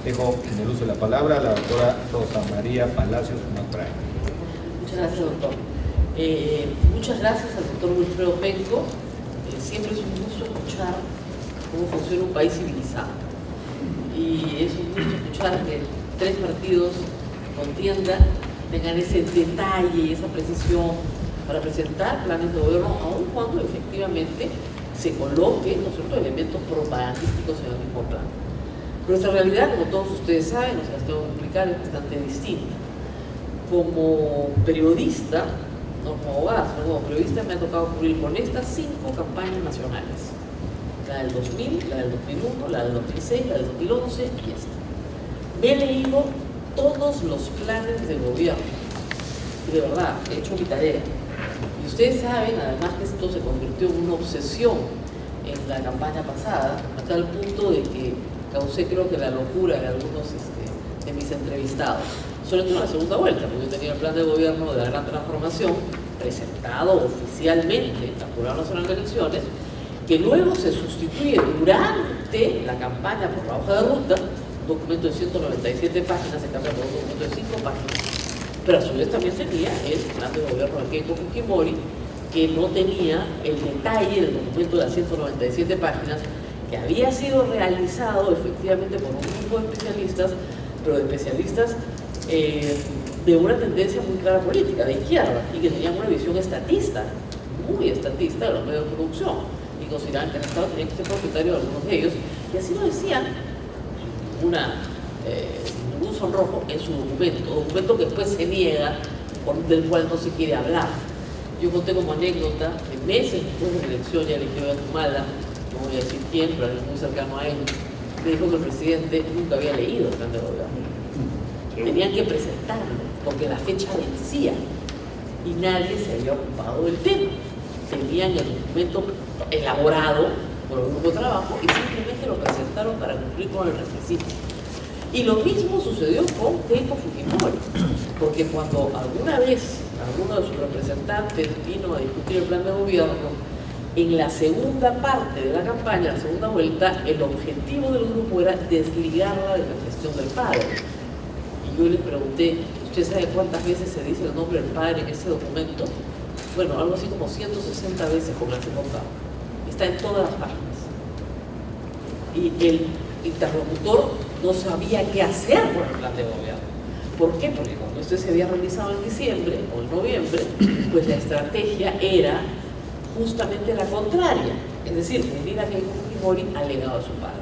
Dejo en el uso de la palabra a la doctora Rosa María Palacios Macbray. Muchas gracias, doctor. Muchas gracias al doctor Wilfredo Penco. Siempre es un gusto escuchar cómo funciona un país civilizado. Y es un gusto escuchar que tres partidos contiendan, tengan ese detalle y esa precisión para presentar planes de gobierno, aun cuando efectivamente se coloquen, ¿no es cierto?, elementos propagandísticos en el mismo plan. Nuestra realidad, como todos ustedes saben, no se las tengo que explicar, es bastante distinta. Como periodista, no como abogada, sino como periodista, me ha tocado cubrir con estas 5 campañas nacionales: la del 2000, la del 2001, la del 2006, la del 2011 y esta. Me he leído todos los planes de gobierno y de verdad he hecho mi tarea. Y ustedes saben, además, que esto se convirtió en una obsesión en la campaña pasada, a tal punto de que causé, creo que, la locura de algunos de mis entrevistados, sobre todo en la segunda vuelta, porque yo tenía el plan de gobierno de la Gran Transformación presentado oficialmente en la Jurado Nacional de Elecciones, que luego se sustituye durante la campaña por la hoja de ruta, un documento de 197 páginas, se cambia por un documento de 5 páginas, pero a su vez también tenía el plan de gobierno de Keiko Fujimori, que no tenía el detalle del documento de las 197 páginas, que había sido realizado efectivamente por un grupo de especialistas, pero de especialistas de una tendencia muy clara política, de izquierda, y que tenían una visión estatista, muy estatista, de los medios de producción, y consideraban que el Estado tenía que ser propietario de algunos de ellos, y así lo decían, ningún sonrojo en su documento que después se niega, del cual no se quiere hablar. Yo conté como anécdota que meses después de la elección ya eligió a Tumala, no voy a decir quién, pero alguien muy cercano a él, me dijo que el presidente nunca había leído el plan de gobierno. Tenían que presentarlo, porque la fecha vencía y nadie se había ocupado del tema. Tenían el documento elaborado por el grupo de trabajo y simplemente lo presentaron para cumplir con el requisito. Y lo mismo sucedió con Keiko Fujimori, porque cuando alguna vez alguno de sus representantes vino a discutir el plan de gobierno, en la segunda parte de la campaña, la segunda vuelta, el objetivo del grupo era desligarla de la gestión del padre. Y yo les pregunté, ¿usted sabe cuántas veces se dice el nombre del padre en ese documento? Bueno, algo así como 160 veces, con el contado. Está en todas las páginas. Y el interlocutor no sabía qué hacer con el plan de gobierno. ¿Por qué? Porque cuando esto se había realizado en diciembre o en noviembre, pues la estrategia era justamente la contraria, es decir, pedir a Keiko Fujimori al legado de su padre.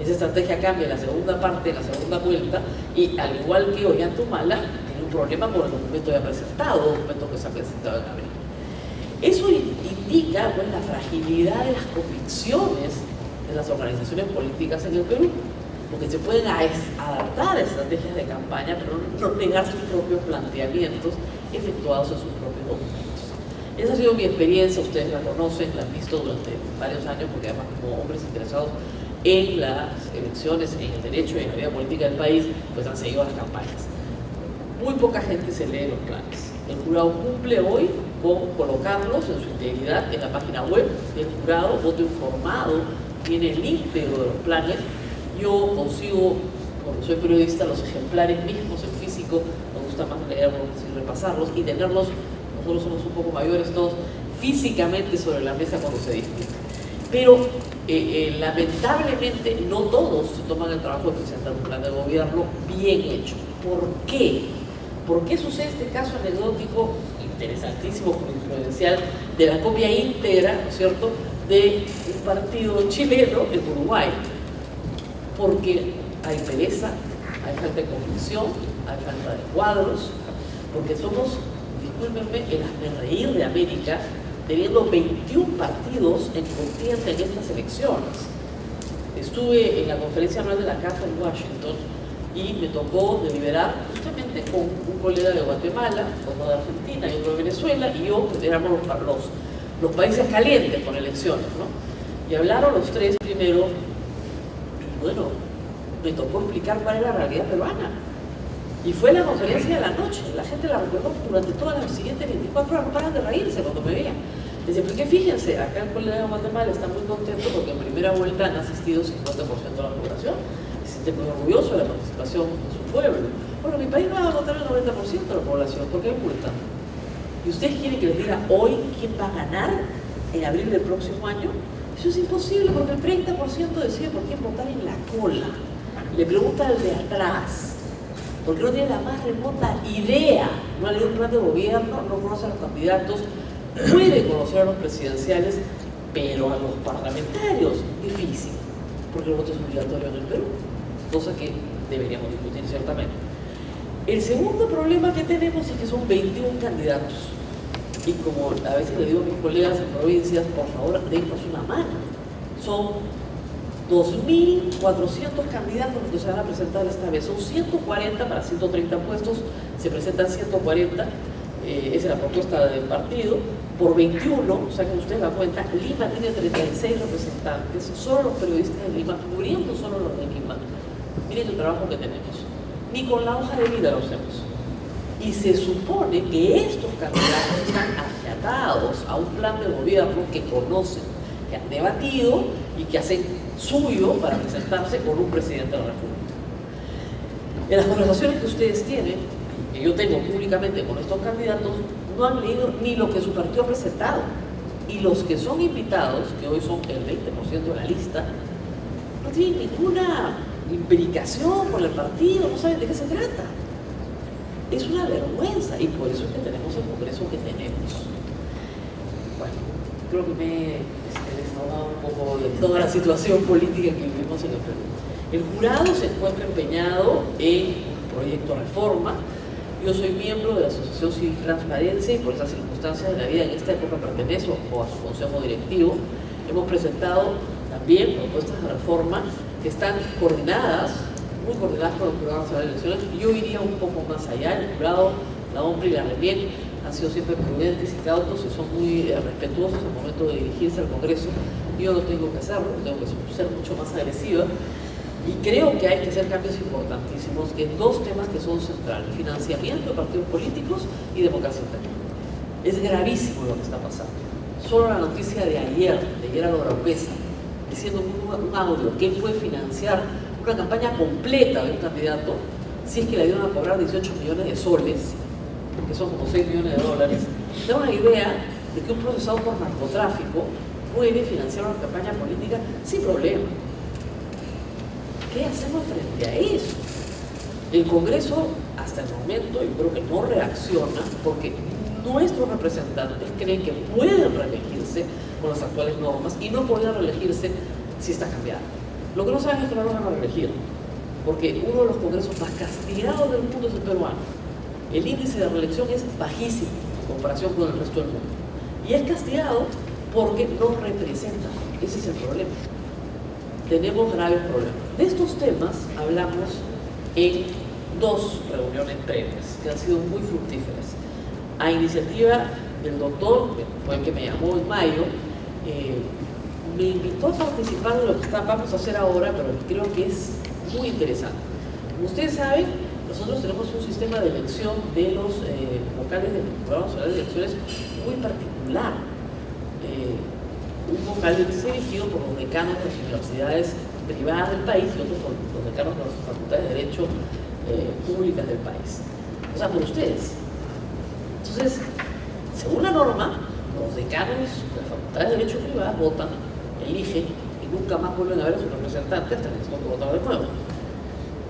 Esa estrategia cambia en la segunda parte, en la segunda vuelta, y al igual que Ollanta Humala, tiene un problema con el documento ya presentado, documento que se ha presentado en abril. Eso indica, pues, la fragilidad de las convicciones de las organizaciones políticas en el Perú, porque se pueden adaptar a estrategias de campaña, pero no negar sus propios planteamientos efectuados en sus propios documentos. Esa ha sido mi experiencia, ustedes la conocen, la han visto durante varios años, porque además, como hombres interesados en las elecciones, en el derecho y en la vida política del país, pues han seguido las campañas. Muy poca gente se lee los planes. El jurado cumple hoy con colocarlos en su integridad en la página web del jurado, voto informado, tiene el íntegro de los planes. Yo consigo, porque soy periodista, los ejemplares mismos en físico, me gusta más leerlos y repasarlos y tenerlos, nosotros somos un poco mayores todos, físicamente sobre la mesa cuando se discute. Pero lamentablemente no todos se toman el trabajo de presentar un plan de gobierno bien hecho. ¿Por qué? ¿Por qué sucede este caso anecdótico, interesantísimo, jurisprudencial, de la copia íntegra, ¿no es cierto?, de un partido chileno en Uruguay? Porque hay pereza, hay falta de convicción, hay falta de cuadros, porque somos, discúlpenme, el hazmerreír de América, teniendo 21 partidos en contienda en estas elecciones. Estuve en la conferencia anual de la CAF en Washington y me tocó deliberar justamente con un colega de Guatemala, otro de Argentina y otro de Venezuela, y yo, éramos los países calientes con elecciones, ¿no? Y hablaron los tres primero, y bueno, me tocó explicar cuál era la realidad peruana. Y fue la conferencia de la noche, la gente la recordó durante todas las siguientes 24 horas, no paran de reírse cuando me veían. Dice, porque fíjense, acá el colega de Guatemala está muy contento porque en primera vuelta han asistido 50% de la población. siente muy orgulloso de la participación de su pueblo. Bueno, mi país va a votar el 90% de la población, ¿por qué multan? ¿Y ustedes quieren que les diga hoy quién va a ganar en abril del próximo año? Eso es imposible porque el 30% decide por quién votar en la cola. Le pregunta al de atrás, porque no tiene la más remota idea, no ha leído un plan de gobierno, no conoce a los candidatos, puede conocer a los presidenciales, pero a los parlamentarios, difícil, porque el voto es obligatorio en el Perú, cosa que deberíamos discutir ciertamente. El segundo problema que tenemos es que son 21 candidatos. Y como a veces le digo a mis colegas en provincias, por favor, denos una mano. Son 2.400 candidatos los que se van a presentar esta vez. Son 140 para 130 puestos, se presentan 140, esa es la propuesta del partido. Por 21, saquen ustedes la cuenta, Lima tiene 36 representantes, solo los periodistas de Lima, cubriendo solo los de Lima. Miren el trabajo que tenemos. Ni con la hoja de vida lo hacemos. Y se supone que estos candidatos están afiatados a un plan de gobierno que conocen, que han debatido y que hacen suyo para presentarse con un presidente de la República. En las conversaciones que ustedes tienen, que yo tengo públicamente con estos candidatos, no han leído ni lo que su partido ha presentado. Y los que son invitados, que hoy son el 20% de la lista, no tienen ninguna implicación con el partido, no saben de qué se trata. Es una vergüenza y por eso es que tenemos el Congreso que tenemos. Bueno, creo que me he desahogado un poco de toda la situación política que vivimos en el Perú. El jurado se encuentra empeñado en un proyecto de reforma. Yo soy miembro de la Asociación Civil Transparencia y por esas circunstancias de la vida en esta época pertenezco a su consejo directivo. Hemos presentado también propuestas de reforma que están coordinadas, muy coordinadas con el Jurado Nacional de Elecciones. Yo iría un poco más allá. El jurado, la OMPRE y la REMIEC han sido siempre prudentes y cautos y son muy respetuosos al momento de dirigirse al Congreso. Yo no tengo que hacerlo, tengo que ser mucho más agresiva. Y creo que hay que hacer cambios importantísimos en dos temas que son centrales: financiamiento de partidos políticos y democracia interna. Es gravísimo lo que está pasando. Solo la noticia de ayer a Laura Oropesa, diciendo un audio que él puede financiar una campaña completa de un candidato si es que le dieron a cobrar 18 millones de soles, que son como 6 millones de dólares, da una idea de que un procesado por narcotráfico puede financiar una campaña política sin problema. ¿Qué hacemos frente a eso? El Congreso, hasta el momento, yo creo que no reacciona porque nuestros representantes creen que pueden reelegirse con las actuales normas y no podrían reelegirse si está cambiado. Lo que no saben es que no lo van a reelegir, porque uno de los congresos más castigados del mundo es el peruano. El índice de reelección es bajísimo en comparación con el resto del mundo. Y es castigado porque no representa. Ese es el problema. Tenemos graves problemas. De estos temas hablamos en dos reuniones previas que han sido muy fructíferas. A iniciativa del doctor, que fue el que me llamó en mayo, me invitó a participar de lo que vamos a hacer ahora, pero creo que es muy interesante. Como ustedes saben, nosotros tenemos un sistema de elección de los vocales del Jurado Nacional de Elecciones muy particular. Un vocal es elegido por los decanos de las universidades privadas del país y otros por los decanos de las facultades de Derecho públicas del país. O sea, por ustedes. Entonces, según la norma, los decanos de las facultades de Derecho privadas votan, eligen y nunca más vuelven a ver a sus representantes hasta que les toque votar de nuevo.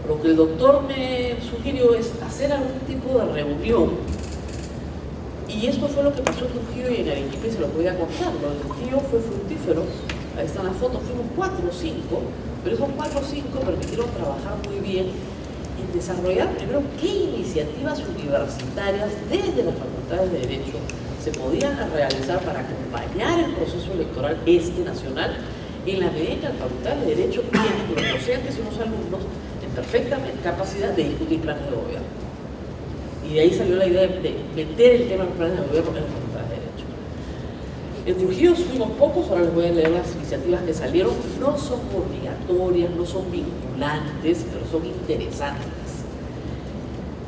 Lo que el doctor me sugirió es hacer algún tipo de reunión. Y esto fue lo que pasó en Trujillo y en Arequipa y se lo voy a contar. Lo de Trujillo fue fructífero, ahí están las fotos, fuimos 4 o 5, pero esos 4 o 5 permitieron trabajar muy bien en desarrollar primero qué iniciativas universitarias desde las facultades de Derecho se podían realizar para acompañar el proceso electoral nacional en la medida en que las facultades de Derecho tienen los docentes y los alumnos en perfecta capacidad de discutir planes de gobierno. Y de ahí salió la idea de meter el tema de los planes de gobierno en las facultades de Derecho. En Trujillo fuimos pocos, ahora les voy a leer las iniciativas que salieron. No son obligatorias, no son vinculantes, pero son interesantes.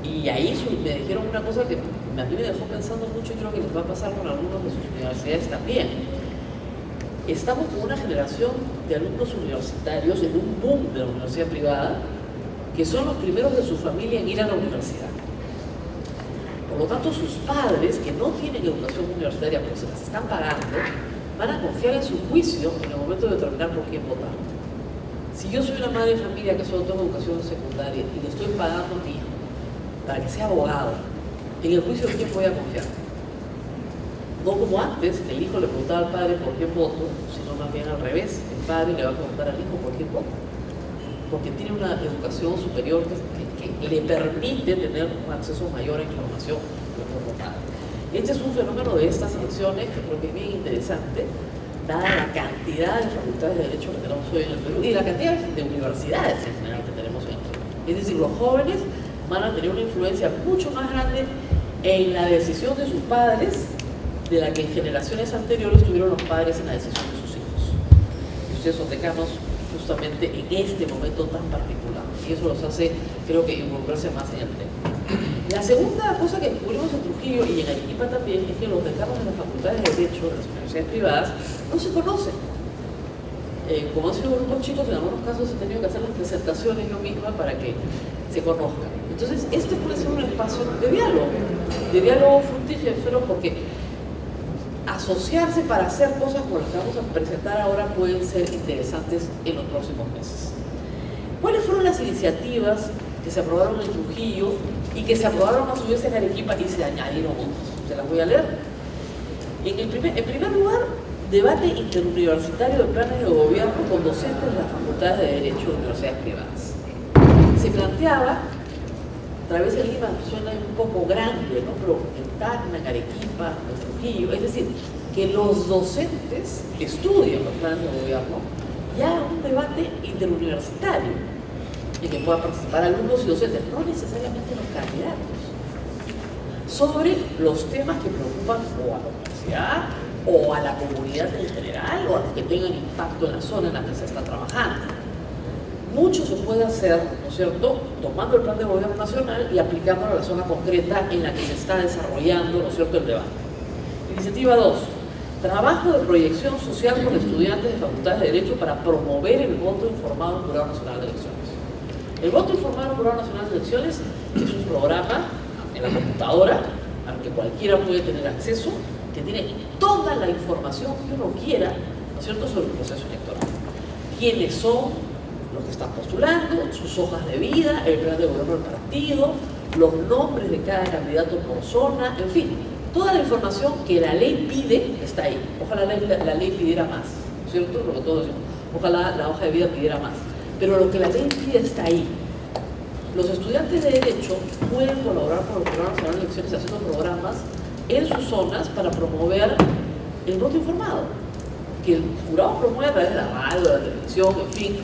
Y ahí me dijeron una cosa que a mí me dejó pensando mucho y creo que les va a pasar con algunos de sus universidades también. estamos con una generación de alumnos universitarios en un boom de la universidad privada, que son los primeros de su familia en ir a la universidad. Por lo tanto, sus padres, que no tienen educación universitaria porque se las están pagando, van a confiar en su juicio en el momento de determinar por quién votar. Si yo soy una madre de familia que solo tengo educación secundaria y le estoy pagando a mi hijo para que sea abogado, ¿en el juicio de quién voy a confiar? No como antes, que el hijo le preguntaba al padre por quién voto, sino más bien al revés. El padre le va a preguntar al hijo por quién voto, porque tiene una educación superior que le permite tener un acceso mayor a información como padre. Este es un fenómeno de estas elecciones que creo que es bien interesante, dada la cantidad de facultades de derecho que tenemos hoy en el Perú y la cantidad de universidades en general que tenemos en el Perú. Es decir, los jóvenes van a tener una influencia mucho más grande en la decisión de sus padres de la que en generaciones anteriores tuvieron los padres en la decisión de sus hijos. Y ustedes son decanos justamente en este momento tan particular. Y eso los hace, creo que, involucrarse más en el tema. La segunda cosa que descubrimos en Trujillo y en Arequipa también es que los decanos de las facultades de Derecho de las universidades privadas no se conocen. Como han sido grupos chicos, en algunos casos he tenido que hacer las presentaciones yo misma para que se conozcan. Entonces, este puede ser un espacio de diálogo fructífero, porque asociarse para hacer cosas como las que vamos a presentar ahora pueden ser interesantes en los próximos meses. ¿Cuáles fueron las iniciativas que se aprobaron en Trujillo y que se aprobaron a su vez en Arequipa y se añadieron otras? Se las voy a leer. En primer lugar, debate interuniversitario de planes de gobierno con docentes de las facultades de Derecho de universidades privadas. Se planteaba, a través de Lima suena un poco grande, ¿no? Pero en Tacna, en Arequipa, en Trujillo, es decir, que los docentes que estudian los planes de gobierno ya hagan un debate interuniversitario en que puedan participar alumnos y docentes, no necesariamente los candidatos, sobre los temas que preocupan o a la universidad o a la comunidad en general o a los que tengan impacto en la zona en la que se está trabajando. Mucho se puede hacer, ¿no es cierto?, tomando el plan de gobierno nacional y aplicándolo a la zona concreta en la que se está desarrollando, ¿no es cierto?, el debate. Iniciativa 2. Trabajo de proyección social con estudiantes de facultades de Derecho para promover el voto informado en el Jurado Nacional de Elecciones. El voto informado en el Jurado Nacional de Elecciones es un programa en la computadora al que cualquiera puede tener acceso, que tiene toda la información que uno quiera, ¿no es cierto?, sobre el proceso electoral. ¿Quiénes son los que están postulando, sus hojas de vida, el plan de gobierno del partido, los nombres de cada candidato por zona, en fin, toda la información que la ley pide está ahí. Ojalá la ley pidiera más, ¿no es cierto? Lo que todos decimos, ojalá la hoja de vida pidiera más, pero lo que la ley pide está ahí. Los estudiantes de Derecho pueden colaborar con el Jurado Nacional de Elecciones haciendo programas en sus zonas para promover el voto informado, que el jurado promueve a través de la radio, de la televisión, en fin,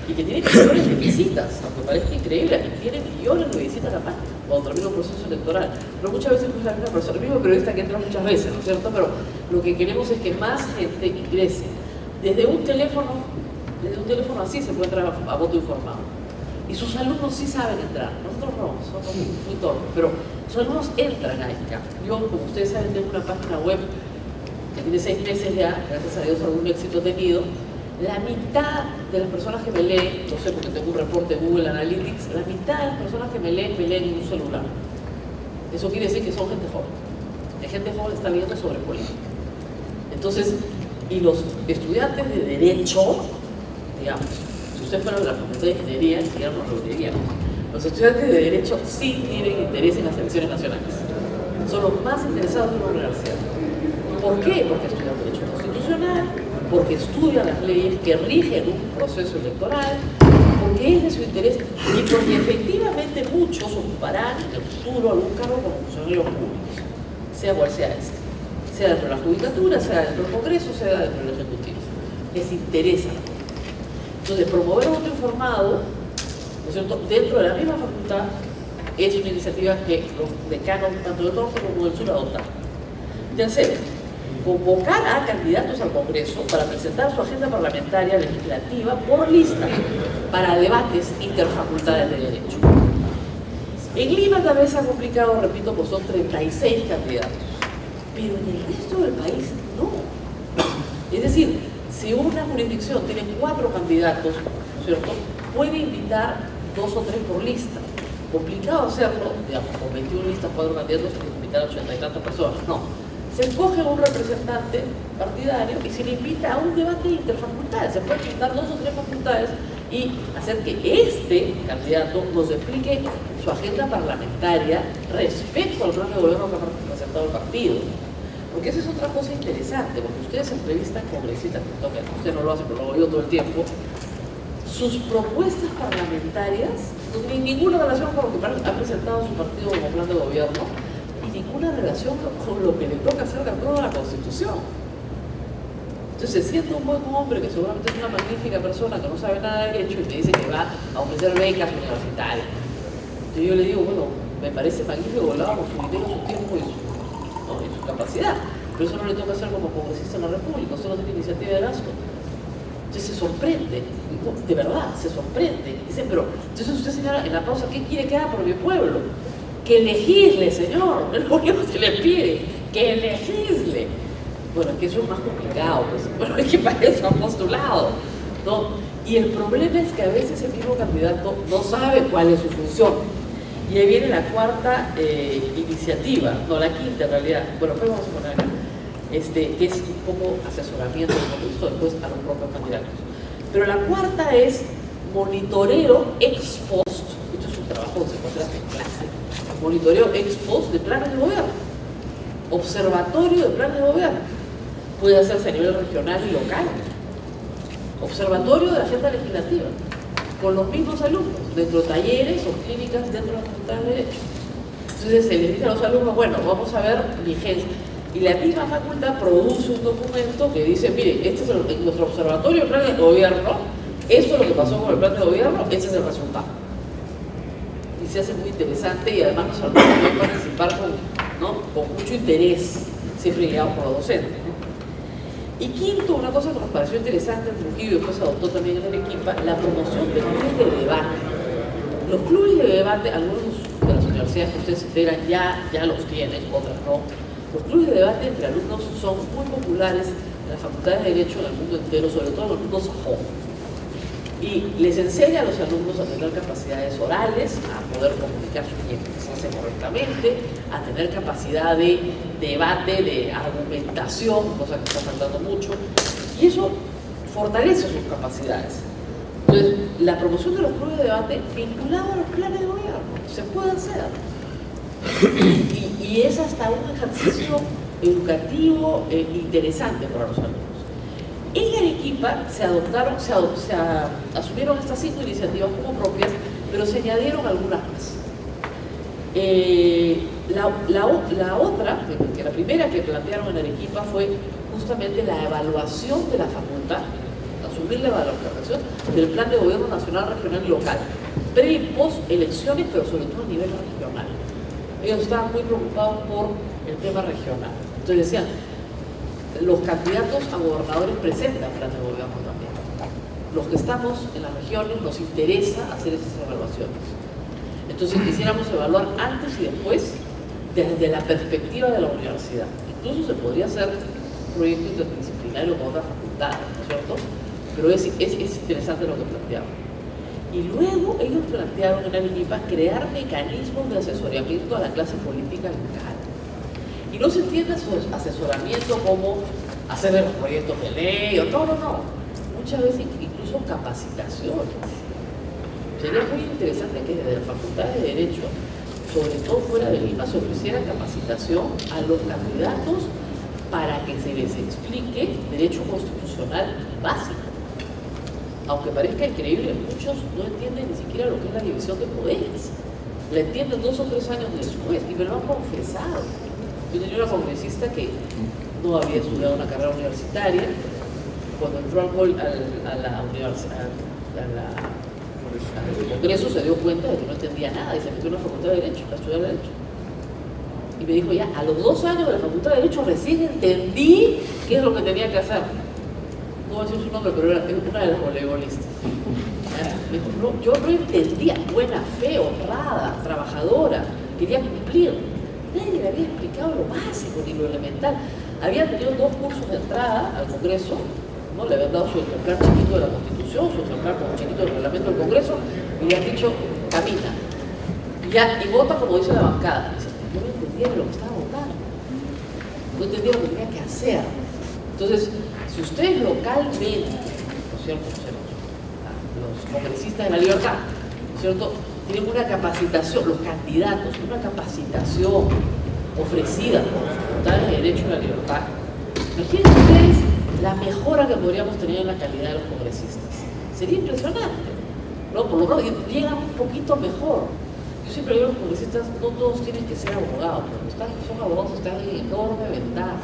y que tiene millones de visitas, aunque parezca increíble, y tiene millones de visitas a la página cuando termina un proceso electoral. Pero muchas veces es la misma persona, el mismo periodista que entra muchas veces, ¿no es cierto? Pero lo que queremos es que más gente ingrese. Desde un teléfono así se puede entrar a voto informado. Y sus alumnos sí saben entrar, nosotros no, somos muy torpes, pero sus alumnos entran ahí. Yo, como ustedes saben, tengo una página web que tiene 6 meses ya, gracias a Dios algún éxito he tenido. La mitad de las personas que me leen, no sé, porque tengo un reporte de Google Analytics, la mitad de las personas que me leen en un celular. Eso quiere decir que son gente joven. La gente joven está leyendo sobre política. Entonces, y los estudiantes de Derecho, digamos, si usted fuera de la Facultad de Ingeniería, ya nos reuniríamos. Los estudiantes de Derecho sí tienen interés en las elecciones nacionales. Son los más interesados en la universidad. ¿Por qué? Porque estudian Derecho Constitucional, porque estudian las leyes que rigen un proceso electoral, porque es de su interés y porque efectivamente muchos ocuparán en el futuro algún cargo como funcionarios públicos, sea cual sea este, sea dentro de la judicatura, sea dentro del Congreso, sea dentro del Ejecutivo. Les interesa. Entonces, promover voto informado, ¿no es cierto?, dentro de la misma facultad es una iniciativa que los decanos, tanto del norte como del sur, adoptan. Tercero, convocar a candidatos al Congreso para presentar su agenda parlamentaria legislativa por lista para debates interfacultades de Derecho. En Lima tal vez se ha complicado, repito, pues son 36 candidatos, pero en el resto del país no. Es decir, Si una jurisdicción tiene 4 candidatos, ¿no es cierto?, puede invitar 2 o 3 por lista. Complicado hacerlo, digamos, con 21 listas, 4 candidatos, invitar a 80 y tantas personas. No. Se escoge un representante partidario y se le invita a un debate interfacultades. Se puede invitar 2 o 3 facultades y hacer que este candidato nos explique su agenda parlamentaria respecto al plan de gobierno que ha presentado el partido. Porque esa es otra cosa interesante, porque ustedes entrevistan congresistas, usted no lo hace, pero lo hago yo todo el tiempo. Sus propuestas parlamentarias no tienen ninguna relación con lo que ha presentado su partido como plan de gobierno y ninguna relación con lo que le toca hacer de acuerdo a la Constitución. Entonces se siente un buen hombre que seguramente es una magnífica persona que no sabe nada de derecho y me dice que va a ofrecer becas universitarias. Entonces yo le digo, bueno, me parece magnífico, volábamos su dinero, su tiempo y su capacidad, pero eso no le toca hacer como congresista en la República, usted no tiene iniciativa de gasto. Entonces se sorprende, de verdad, se sorprende. Dicen, pero entonces usted, señora, en la pausa, ¿qué quiere que haga por mi pueblo? Que legisle, señor, es lo único que se le pide, que legisle. Bueno, es que eso es más complicado, pues. Bueno, es que para eso han postulado, ¿no? Y el problema es que a veces el mismo candidato no sabe cuál es su función. Y ahí viene la cuarta iniciativa, no, la quinta en realidad, bueno, pues vamos a poner acá, que es un poco asesoramiento, como visto después, a los propios candidatos. Pero la cuarta es monitoreo ex post, esto es un trabajo que se encuentra en clase, monitoreo ex post de planes de gobierno, observatorio de planes de gobierno, puede hacerse a nivel regional y local, observatorio de agenda legislativa, con los mismos alumnos, dentro de talleres o clínicas dentro de la Facultad de Derecho. Entonces se les dice a los alumnos, bueno, vamos a ver vigencia. Y la misma facultad produce un documento que dice, mire, este es nuestro observatorio de plan de gobierno, esto es lo que pasó con el plan de gobierno, este es el resultado. Y se hace muy interesante y además los alumnos pueden participar con mucho interés, siempre guiados por los docentes, ¿no? Y quinto, una cosa que nos pareció interesante en Trujillo y después adoptó también en Arequipa, la promoción de clubes de debate. Los clubes de debate, algunos de las universidades que ustedes esperan ya los tienen, otras no. Los clubes de debate entre alumnos son muy populares en las facultades de Derecho en el mundo entero, sobre todo en los alumnos jóvenes. Y les enseña a los alumnos a tener capacidades orales, a poder comunicar sus ideas correctamente, a tener capacidad de debate, de argumentación, cosa que está faltando mucho, y eso fortalece sus capacidades. Entonces, la promoción de los clubes de debate vinculada a los planes de gobierno, se puede hacer. Y es hasta un ejercicio educativo interesante para los alumnos. En Arequipa se asumieron estas 5 iniciativas como propias, pero se añadieron algunas más. La otra, que la primera que plantearon en Arequipa fue justamente la evaluación de la facultad, asumir la evaluación del plan de gobierno nacional, regional y local, pre y post elecciones, pero sobre todo a nivel regional. Ellos estaban muy preocupados por el tema regional. Entonces decían, los candidatos a gobernadores presentan plan de gobierno también. Los que estamos en las regiones nos interesa hacer esas evaluaciones. Entonces quisiéramos evaluar antes y después desde la perspectiva de la universidad. Incluso se podría hacer un proyecto interdisciplinario con otras facultades, ¿no es cierto? Pero es interesante lo que planteaban. Y luego ellos plantearon en Arequipa crear mecanismos de asesoramiento a la clase política local. Y no se entiende asesoramiento como hacer los proyectos de ley, o no. Muchas veces incluso capacitaciones. Sería muy interesante que desde la Facultad de Derecho, sobre todo fuera de Lima, se ofreciera capacitación a los candidatos para que se les explique derecho constitucional básico. Aunque parezca increíble, muchos no entienden ni siquiera lo que es la división de poderes. La entienden 2 o 3 años después y me lo han confesado. Yo tenía una congresista que no había estudiado una carrera universitaria. Cuando entró a la universidad, al Congreso, se dio cuenta de que no entendía nada y se metió en la Facultad de Derecho, a estudiar Derecho. Y me dijo, ya, a los 2 años de la Facultad de Derecho recién entendí qué es lo que tenía que hacer. No voy a decir su nombre, pero era una de las voleibolistas. Me dijo, no, yo no entendía, buena fe, honrada, trabajadora, quería cumplir. Nadie le había explicado lo básico ni lo elemental. Había tenido 2 cursos de entrada al Congreso ¿no? Le habían dado su ejemplar chiquito de la Constitución, su ejemplar como chiquito del reglamento del Congreso, y le han dicho, camina. Y vota como dice la bancada. Dice, yo no entendía de lo que estaba votando. No entendía lo que tenía que hacer. Entonces, si ustedes localmente, ¿no es cierto? Los congresistas de la libertad, ¿no es cierto?, tienen una capacitación, los candidatos, una capacitación ofrecida por las facultades de Derecho y la Libertad. Imaginen ustedes la mejora que podríamos tener en la calidad de los congresistas. Sería impresionante, ¿no? Por lo menos llegan un poquito mejor. Yo siempre digo a los congresistas, no todos tienen que ser abogados, pero son abogados, están en enorme ventaja.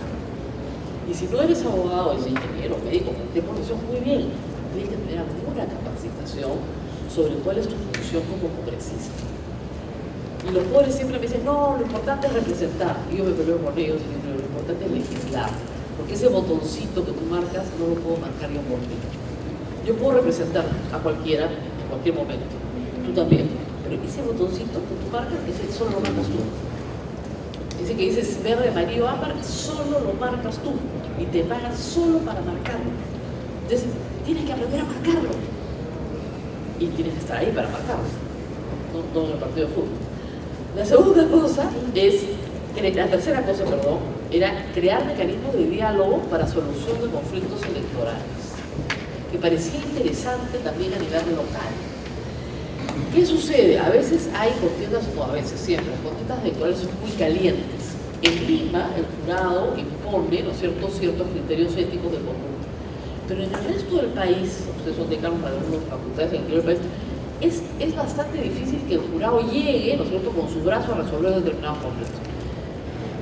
Y si no eres abogado, eres ingeniero, médico, de profesión, muy bien, tienes que tener alguna capacitación sobre cuál es tu función como congresista. Y los pobres siempre me dicen, no, lo importante es representar. Y yo me peleo con ellos y digo, lo importante es legislar. Porque ese botoncito que tú marcas no lo puedo marcar yo por ti. Yo puedo representar a cualquiera en cualquier momento. Tú también. Pero ese botoncito que tú marcas, ese solo lo marcas tú. Ese que dices verde, amarillo, ámbar, solo lo marcas tú. Y te pagan solo para marcarlo. Entonces, tienes que aprender a marcarlo. Y tienes que estar ahí para marcarlo. No en el partido de fútbol. La segunda cosa es, la tercera cosa, perdón, era crear mecanismos de diálogo para solución de conflictos electorales, que parecía interesante también a nivel local. ¿Qué sucede? A veces hay contiendas, no a veces, siempre, las contiendas electorales son muy calientes. En Lima, el jurado impone, ¿no es cierto?, ciertos criterios éticos de común. Pero en el resto del país, ustedes son decanos para algunas facultades del interior del país, es bastante difícil que el jurado llegue, ¿no es cierto?, con sus brazos a resolver determinados conflictos.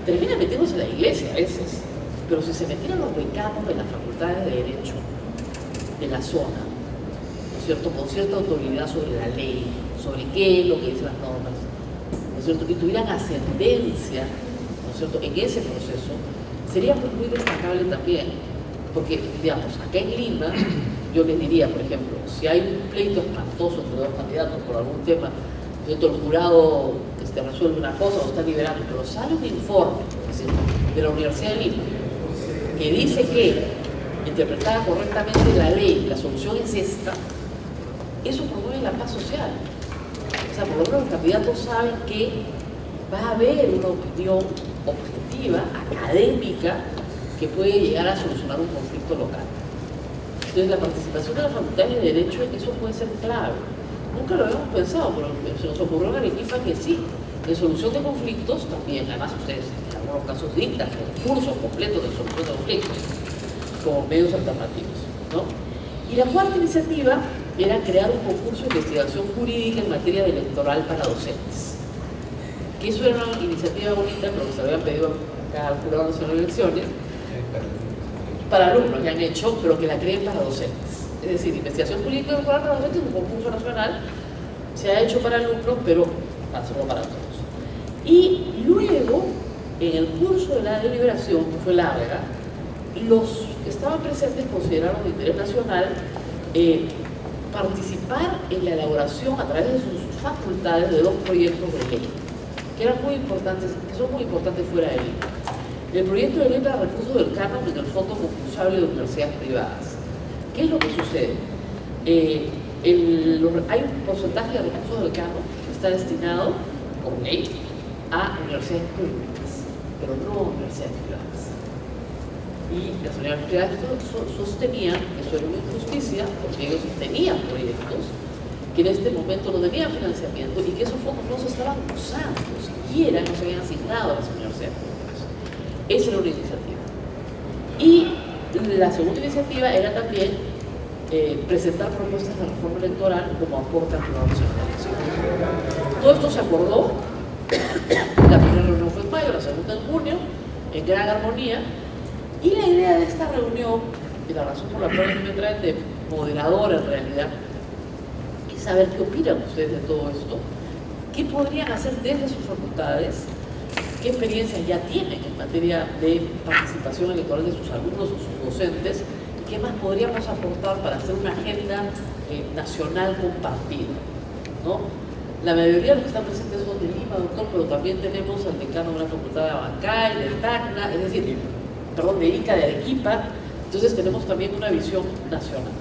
Termina metiéndose en la iglesia a veces, pero si se metieran los decanos de las facultades de Derecho de la zona, ¿no es cierto?, con cierta autoridad sobre la ley, sobre qué es lo que dicen las normas, ¿no es cierto?, y tuvieran ascendencia, ¿no es cierto?, en ese proceso, sería muy destacable también. Porque, digamos, acá en Lima, yo les diría, por ejemplo, si hay un pleito espantoso entre dos candidatos por algún tema, el jurado resuelve una cosa o está liberando, pero sale un informe, es decir, de la Universidad de Lima que dice que, interpretada correctamente la ley, la solución es esta, eso promueve la paz social. O sea, por lo menos los candidatos saben que va a haber una opinión objetiva, académica, que puede llegar a solucionar un conflicto local. Entonces, la participación de las facultades de Derecho, eso puede ser clave. Nunca lo habíamos pensado, pero se nos ocurrió en Arequipa que sí. En solución de conflictos también, además ustedes en algunos casos dictan cursos completos de solución de conflictos como medios alternativos, ¿no? Y la cuarta iniciativa era crear un concurso de investigación jurídica en materia electoral para docentes. Que eso era una iniciativa bonita, pero que se habían pedido acá al Jurado Nacional de Elecciones, para alumnos que han hecho, pero que la creen para docentes. Es decir, investigación jurídica electoral para docentes es un concurso nacional, se ha hecho para alumnos, pero solo para todos. Y luego, en el curso de la deliberación, que fue larga, los que estaban presentes consideraron de interés nacional participar en la elaboración a través de sus facultades de dos proyectos de ley, que eran muy importantes, que son muy importantes fuera de Lima. El proyecto de ley para recursos del canon en el fondo concursable de universidades privadas. ¿Qué es lo que sucede? Hay un porcentaje de recursos del canon que está destinado, por ley, a universidades públicas, pero no a universidades privadas. Y las universidades privadas sostenían que eso era una injusticia porque ellos tenían proyectos que en este momento no tenían financiamiento y que esos fondos no se estaban usando, siquiera no se habían asignado a las universidades públicas. Esa era una iniciativa. Y la segunda iniciativa era también presentar propuestas de reforma electoral como aporte al Jurado Nacional de Elecciones. Todo esto se acordó. La primera reunión fue en mayo, la segunda en junio, en gran armonía. Y la idea de esta reunión, y la razón por la cual me traen de moderadora en realidad, es saber qué opinan ustedes de todo esto, qué podrían hacer desde sus facultades, qué experiencias ya tienen en materia de participación electoral de sus alumnos o sus docentes, y qué más podríamos aportar para hacer una agenda nacional compartida, ¿no? La mayoría de los que están presentes son de Lima, doctor, pero también tenemos al decano de la Facultad de Abancay, de Tacna, es decir, perdón, de Ica, de Arequipa, Entonces tenemos también una visión nacional.